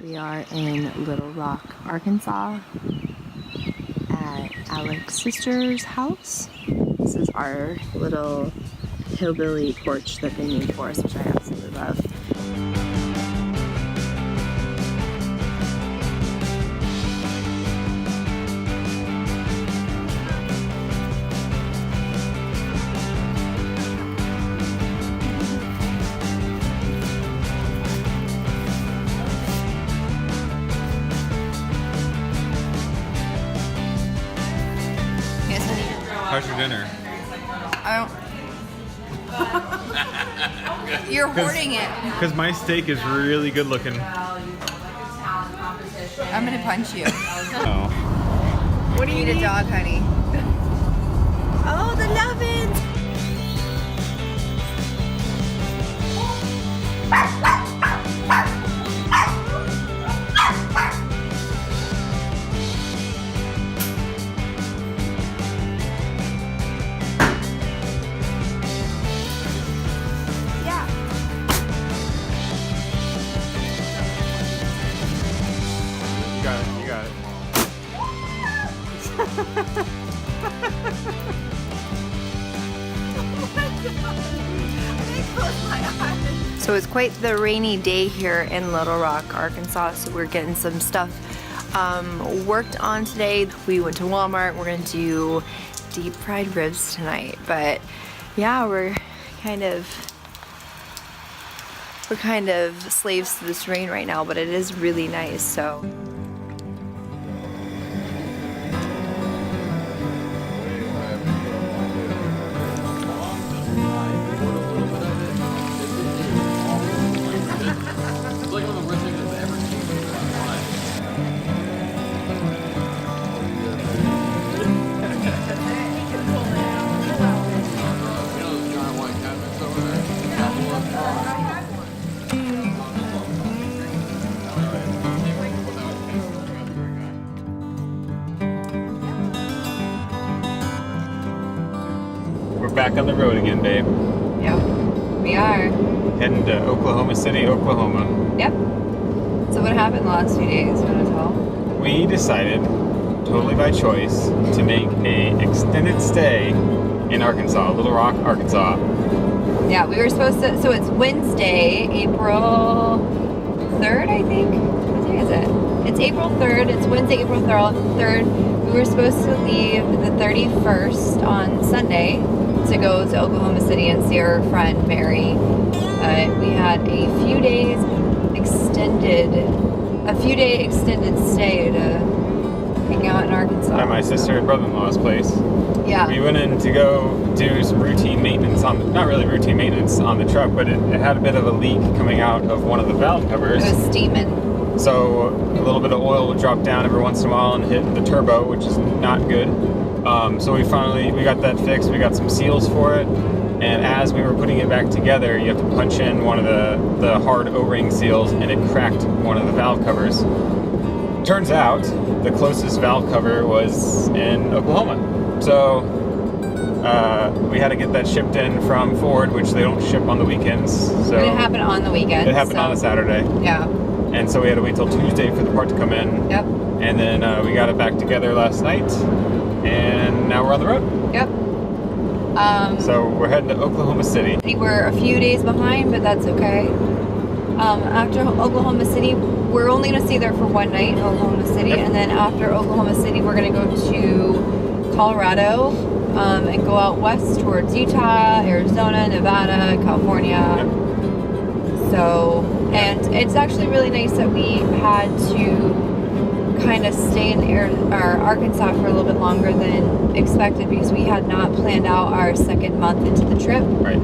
We are in Little Rock, Arkansas at Alex's sister's house. This is our little hillbilly porch that they made for us, which I absolutely love. How's your dinner? You're hoarding it. Because my steak is really good looking. I'm gonna punch you. Oh. What do you need? A dog, honey. Oh, the nubbins! You got it. So it's quite the rainy day here in Little Rock, Arkansas, so we're getting some stuff worked on today. We went to Walmart. We're gonna do deep fried ribs tonight, but yeah, we're kind of slaves to this rain right now, but it is really nice. So We're back on the road again, babe. yeah, we are. Heading to Oklahoma City, Oklahoma. Yep. So what happened the last few days? You want to tell? We decided, totally by choice, to make a extended stay in Arkansas, Little Rock, Arkansas. Yeah, we were supposed to, so it's Wednesday, April 3rd, I think. What day is it? It's April 3rd. It's Wednesday, April 3rd. We were supposed to leave the 31st on Sunday to go to Oklahoma City and see our friend Mary. But we had a few day extended stay to hang out in Arkansas. At my sister and brother-in-law's place. Yeah. We went in to go do some routine maintenance on, not really routine maintenance on the truck, but it had a bit of a leak coming out of one of the valve covers. It was steaming. So a little bit of oil would drop down every once in a while and hit the turbo, which is not good. So we got that fixed. We got some seals for it. And as we were putting it back together, you have to punch in one of the hard O-ring seals, and it cracked one of the valve covers. Turns out the closest valve cover was in Oklahoma. So we had to get that shipped in from Ford, which they don't ship on the weekends. So It happened on the weekend. it happened on a Saturday. Yeah. And so we had to wait till Tuesday for the part to come in. Yep. And then we got it back together last night, and now we're on the road. Yep. So we're heading to Oklahoma City. We're a few days behind, but that's okay. After Oklahoma City, we're only going to stay there for one night in Oklahoma City, Yep. and then after Oklahoma City, we're going to go to Colorado and go out west towards Utah, Arizona, Nevada, California. Yep. So, and it's actually really nice that we had to kind of stay in Arkansas for a little bit longer than expected because we had not planned out our second month into the trip. Right.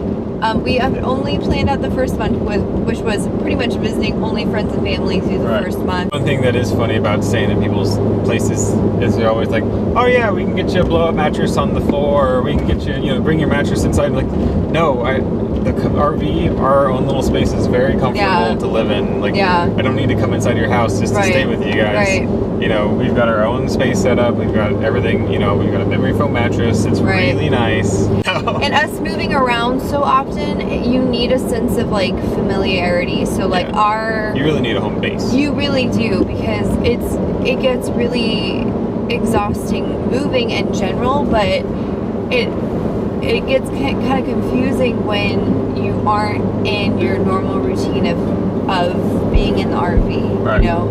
We have only planned out the first month, which was pretty much visiting only friends and family through the Right. first month. One thing that is funny about staying at people's places is they're always like, oh yeah, we can get you a blow-up mattress on the floor, or we can get you, bring your mattress inside. I'm like, no, the RV, our own little space, is very comfortable to live in. Like, I don't need to come inside your house just to stay with you guys. You know, we've got our own space set up. We've got everything. You know, we've got a memory foam mattress. It's really nice. And us moving around so often, you need a sense of like familiarity. So like you really need a home base. You really do, because it gets really exhausting moving in general, but it gets kind of confusing when you aren't in your normal routine of being in the RV, you know?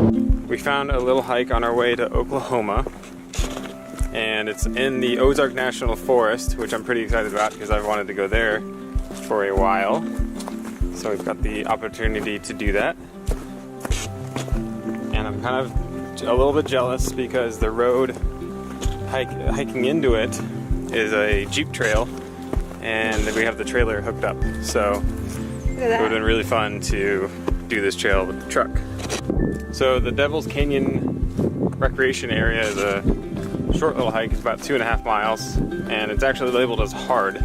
We found a little hike on our way to Oklahoma, and it's in the Ozark National Forest, which I'm pretty excited about because I've wanted to go there for a while. So we've got the opportunity to do that. And I'm kind of a little bit jealous because the road hiking into it is a Jeep trail, and we have the trailer hooked up. So it would have been really fun to do this trail with the truck. So the Devil's Canyon Recreation Area is a short little hike. It's about 2.5 miles, and it's actually labeled as hard.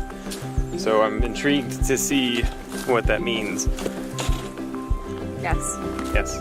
So I'm intrigued to see what that means. Yes. Yes.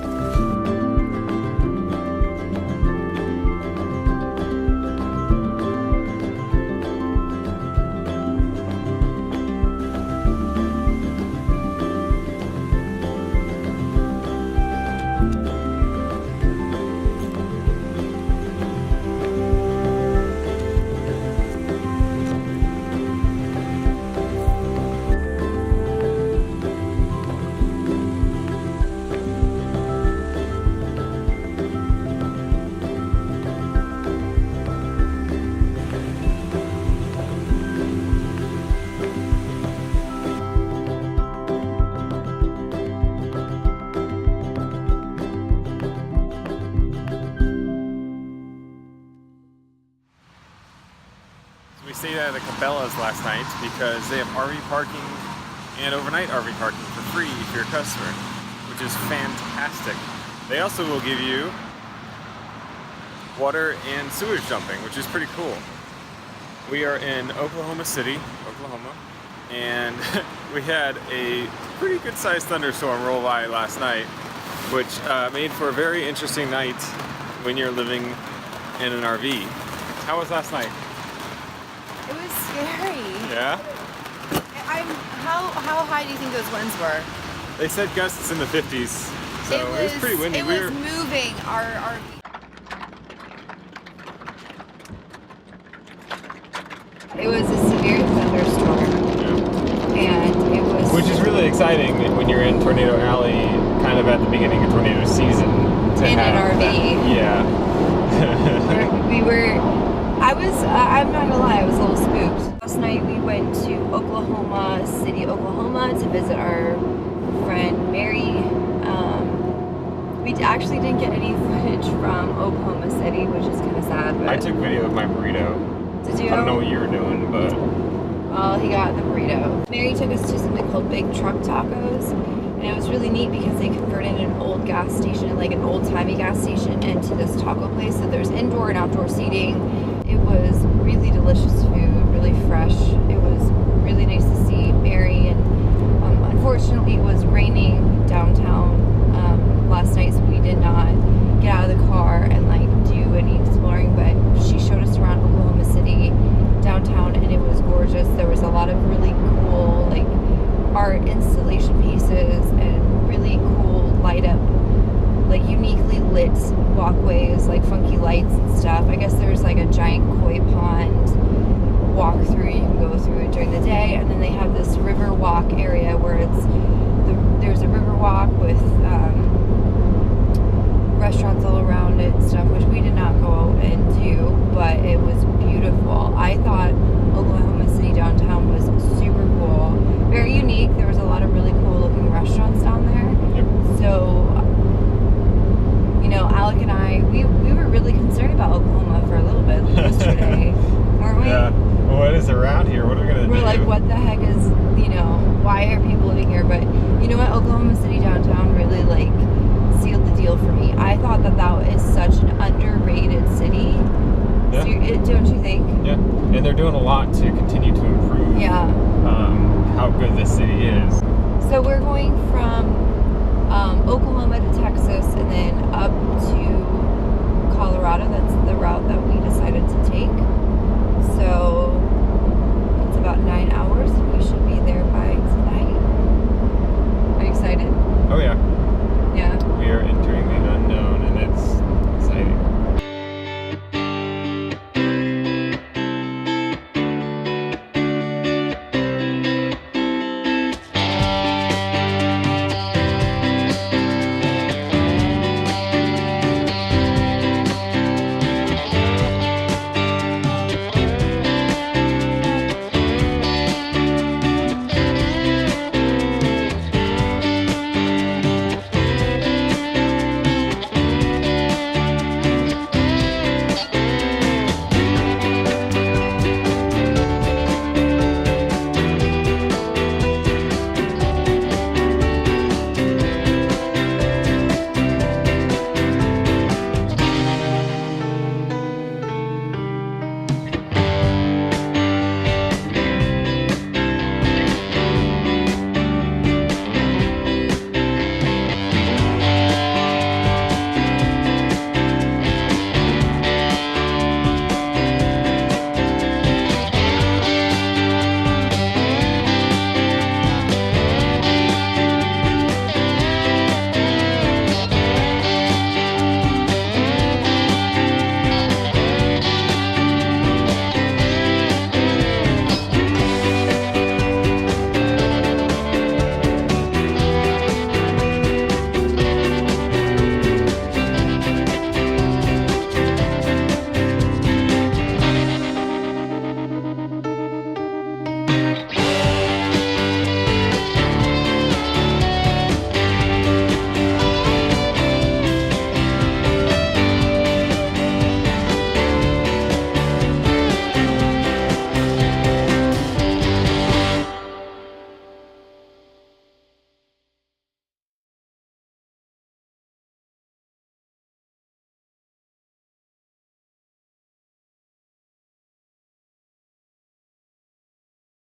We stayed at the Cabela's last night because they have RV parking and overnight RV parking for free if you're a customer, which is fantastic. They also will give you water and sewage dumping, which is pretty cool. We are in Oklahoma City, Oklahoma, and we had a pretty good sized thunderstorm roll by last night, which made for a very interesting night when you're living in an RV. How was last night? It was scary. Yeah? How high do you think those winds were? They said gusts in the 50s, so it was pretty windy. It was moving our RV. It was a severe thunderstorm, and it was... Which is really exciting when you're in Tornado Alley, kind of at the beginning of tornado season. In an RV. Yeah. I'm not gonna lie, I was a little spooked. Last night we went to Oklahoma City, Oklahoma to visit our friend Mary. We actually didn't get any footage from Oklahoma City, which is kind of sad. But I took video of my burrito. Did you? I don't know what you were doing, but... Well, he got the burrito. Mary took us to something called Big Truck Tacos, and it was really neat because they converted an old gas station, like an old-timey gas station, into this taco place. So there's indoor and outdoor seating. It was really delicious food, really fresh. It was really nice to see Mary, and unfortunately it was raining downtown last night, so we did not get out of the car and like do any exploring, but she showed us around Oklahoma City downtown, and it was gorgeous. There was a lot of really cool like art installation pieces and really cool light up, like uniquely lit walkways, like funky lights and stuff. I guess there's like a giant koi pond walk through you can go through during the day, and then they have this river walk area where there's a river walk with restaurants all around it and stuff, which we did not go out and do, but it was beautiful. I thought Oklahoma City downtown was super cool, very unique. There was a lot of really cool looking restaurants down there. Yep. So, you know, Alec and I, we were really concerned about Oklahoma for a little bit yesterday, weren't we? Yeah. Well, what is around here? What are we gonna do? We're like, what the heck is, you know, why are people living here? But you know what, Oklahoma City downtown really like sealed the deal for me. I thought that is such an underrated city. Yeah. Don't you think? Yeah, and they're doing a lot to continue to improve Yeah. how good this city is. So we're going from Oklahoma to Texas, and then